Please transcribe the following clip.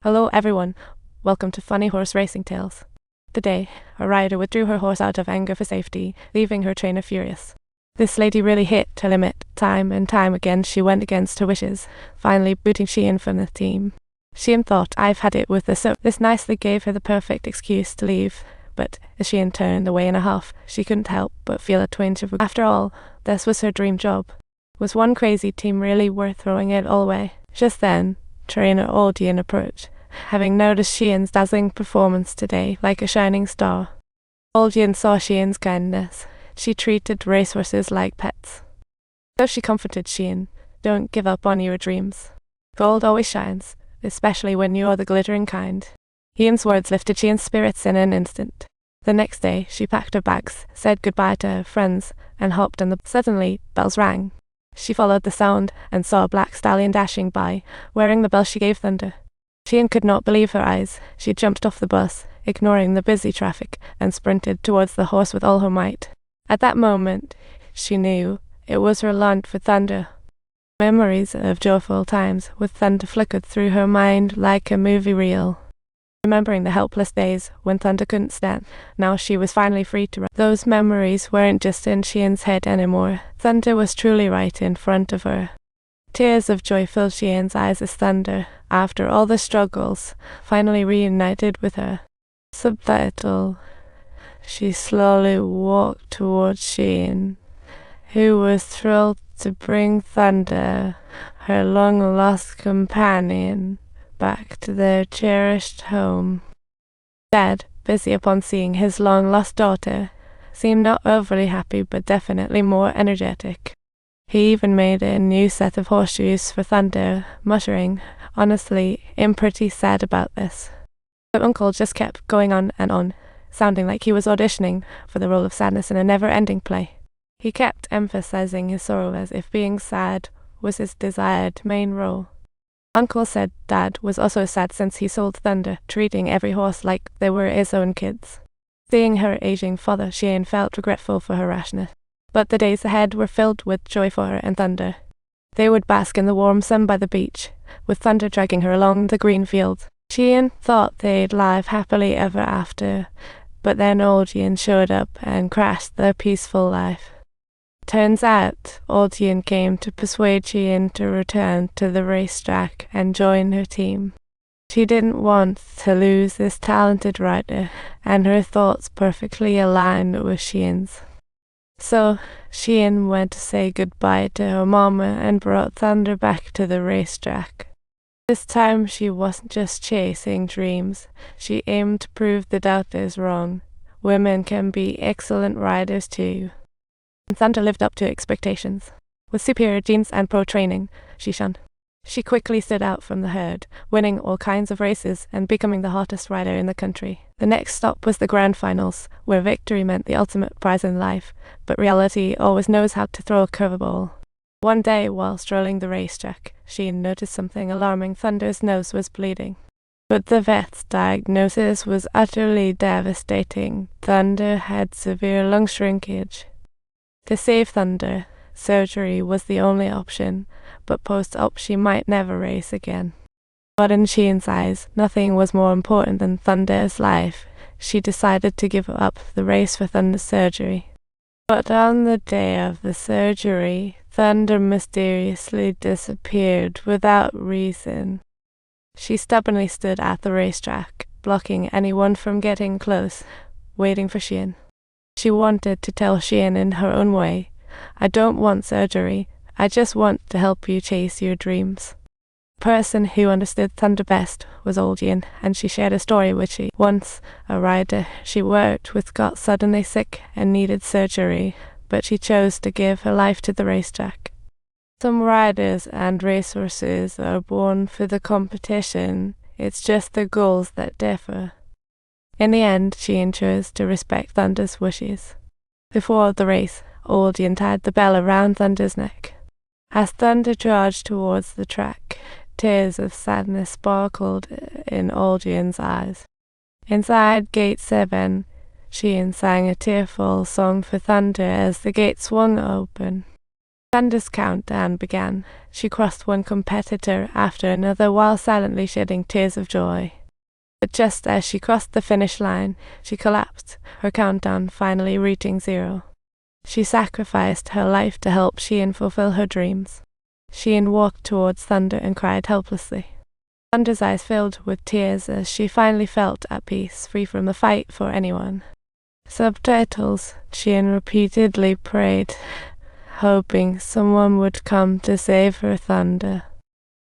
Hello everyone, welcome to Funny Horse Racing Tales. Today, a rider withdrew her horse out of anger for safety, leaving her trainer furious. This lady really hit her limit. Time and time again she went against her wishes, finally booting Sheehan from the team. Sheehan thought, I've had it with this, so this nicely gave her the perfect excuse to leave. But as Sheehan turned away in a huff, she couldn't help but feel a twinge of regret. After all, this was her dream job. Was one crazy team really worth throwing it all away? Just then, trainer Aldian approached, having noticed Sheehan's dazzling performance today like a shining star. Aldian saw Sheehan's kindness. She treated racehorses like pets. So she comforted Sheehan, don't give up on your dreams. Gold always shines, especially when you are the glittering kind. Ian's words lifted Sheehan's spirits in an instant. The next day, she packed her bags, said goodbye to her friends, and hopped on the... Suddenly, bells rang. She followed the sound and saw a black stallion dashing by, wearing the bell she gave Thunder. Sheehan could not believe her eyes. She jumped off the bus, ignoring the busy traffic, and sprinted towards the horse with all her might. At that moment, she knew it was her lot for Thunder. Memories of joyful times with Thunder flickered through her mind like a movie reel. Remembering the helpless days when Thunder couldn't stand, now she was finally free to run. Those memories weren't just in Sheehan's head anymore. Thunder was truly right in front of her. Tears of joy filled Sheehan's eyes as Thunder, after all the struggles, finally reunited with her. Subtitle. She slowly walked towards Sheehan, who was thrilled to bring Thunder, her long-lost companion, back to their cherished home. Dad, busy upon seeing his long-lost daughter, seemed not overly happy but definitely more energetic. He even made a new set of horseshoes for Thunder, muttering, honestly, I'm pretty sad about this. But Uncle just kept going on and on, sounding like he was auditioning for the role of sadness in a never-ending play. He kept emphasizing his sorrow as if being sad was his desired main role. Uncle said Dad was also sad since he sold Thunder, treating every horse like they were his own kids. Seeing her aging father, Sheehan felt regretful for her rashness. But the days ahead were filled with joy for her and Thunder. They would bask in the warm sun by the beach, with Thunder dragging her along the green field. Sheehan thought they'd live happily ever after, but then Aldian showed up and crashed their peaceful life. Turns out, Aldian came to persuade Sheehan to return to the racetrack and join her team. She didn't want to lose this talented rider, and her thoughts perfectly aligned with Sheehan's. So, Sheehan went to say goodbye to her mama and brought Thunder back to the racetrack. This time she wasn't just chasing dreams, she aimed to prove the doubters wrong. Women can be excellent riders too. And Thunder lived up to expectations. With superior genes and pro training, she shone. She quickly stood out from the herd, winning all kinds of races and becoming the hottest rider in the country. The next stop was the grand finals, where victory meant the ultimate prize in life, but reality always knows how to throw a curveball. One day, while strolling the racetrack, she noticed something alarming. Thunder's nose was bleeding. But the vet's diagnosis was utterly devastating. Thunder had severe lung shrinkage. To save Thunder, surgery was the only option, but post-op she might never race again. But in Sheehan's eyes, nothing was more important than Thunder's life. She decided to give up the race for Thunder's surgery. But on the day of the surgery, Thunder mysteriously disappeared without reason. She stubbornly stood at the racetrack, blocking anyone from getting close, waiting for Sheehan. She wanted to tell Sheehan in her own way, I don't want surgery, I just want to help you chase your dreams. The person who understood Thunder best was Aldian, and she shared a story with she. Once, a rider she worked with got suddenly sick and needed surgery, but she chose to give her life to the racetrack. Some riders and racehorses are born for the competition, it's just the goals that differ. In the end, Sheehan chose to respect Thunder's wishes. Before the race, Aldian tied the bell around Thunder's neck. As Thunder charged towards the track, tears of sadness sparkled in Aldian's eyes. Inside Gate 7, Sheehan sang a tearful song for Thunder as the gate swung open. Thunder's countdown began. She crossed one competitor after another while silently shedding tears of joy. But just as she crossed the finish line, she collapsed, her countdown finally reaching 0. She sacrificed her life to help Shein fulfill her dreams. Shein walked towards Thunder and cried helplessly. Thunder's eyes filled with tears as she finally felt at peace, free from the fight for anyone. Subtitles. Shein repeatedly prayed, hoping someone would come to save her. Thunder.